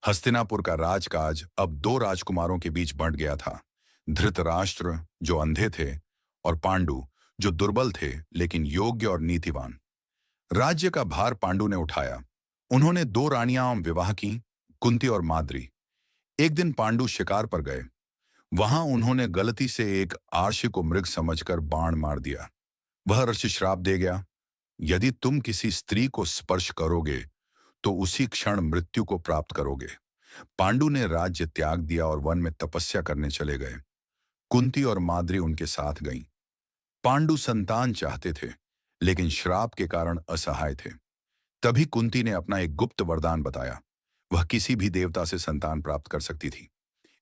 हस्तिनापुर का राजकाज अब दो राजकुमारों के बीच बंट गया था। धृतराष्ट्र जो अंधे थे और पांडु जो दुर्बल थे लेकिन योग्य और नीतिवान। राज्य का भार पांडु ने उठाया। उन्होंने दो रानियां विवाह की, कुंती और माद्री। एक दिन पांडु शिकार पर गए। वहां उन्होंने गलती से एक आर्षि को मृग समझकर बाण मार दिया। वह ऋषि श्राप दे गया, यदि तुम किसी स्त्री को स्पर्श करोगे तो उसी क्षण मृत्यु को प्राप्त करोगे। पांडु ने राज्य त्याग दिया और वन में तपस्या करने चले गए। कुंती और माद्री उनके साथ गईं। पांडु संतान चाहते थे लेकिन श्राप के कारण असहाय थे। तभी कुंती ने अपना एक गुप्त वरदान बताया। वह किसी भी देवता से संतान प्राप्त कर सकती थी।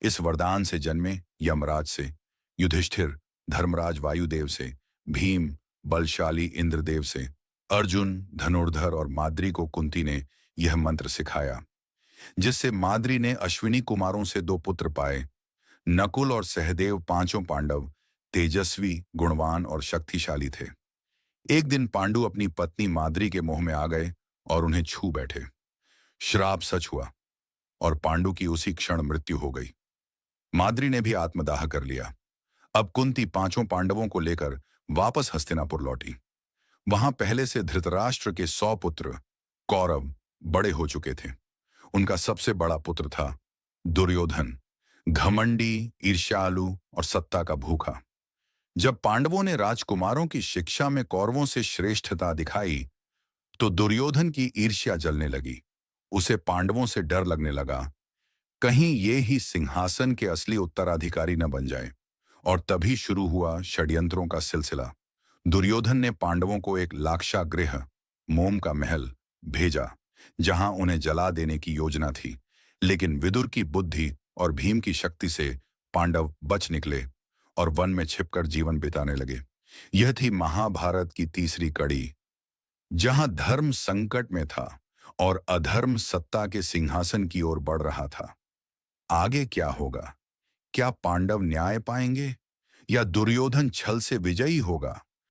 इस वरदान से जन्मे यमराज से, युधिष्ठिर धर्मराज वायुदेव से, भीम बलशाली इंद्रदेव से, अर्जुन धनुर्धर और माद्री को कुंती ने यह मंत्र सिखाया, जिससे माद्री ने अश्विनी कुमारों से दो पुत्र पाए। नकुल और सहदेव पांचों पांडव तेजस्वी, गुणवान और शक्तिशाली थे। एक दिन पांडु अपनी पत्नी माद्री के मोह में आ गए और उन्हें छू बैठे। श्राप सच हुआ और पांडु की उसी क्षण मृत्यु हो गई। माद्री ने भी आत्मदाह कर लिया। अब कुंती पांचों पांडवों को लेकर वापस हस्तिनापुर लौटी। वहां पहले से धृतराष्ट्र के 100 पुत्र कौरव बड़े हो चुके थे। उनका सबसे बड़ा पुत्र था दुर्योधन, घमंडी, ईर्ष्यालु और सत्ता का भूखा। जब पांडवों ने राजकुमारों की शिक्षा में कौरवों से श्रेष्ठता दिखाई तो दुर्योधन की ईर्ष्या जलने लगी। उसे पांडवों से डर लगने लगा, कहीं ये ही सिंहासन के असली उत्तराधिकारी न बन जाए। और तभी शुरू हुआ षड्यंत्रों का सिलसिला। दुर्योधन ने पांडवों को एक लाक्षागृह, मोम का महल भेजा, जहां उन्हें जला देने की योजना थी। लेकिन विदुर की बुद्धि और भीम की शक्ति से पांडव बच निकले और वन में छिपकर जीवन बिताने लगे। यह थी महाभारत की तीसरी कड़ी, जहां धर्म संकट में था और अधर्म सत्ता के सिंहासन की ओर बढ़ रहा था। आगे क्या होगा? क्या पांडव न्याय पाएंगे या दुर्योधन छल से विजयी होगा?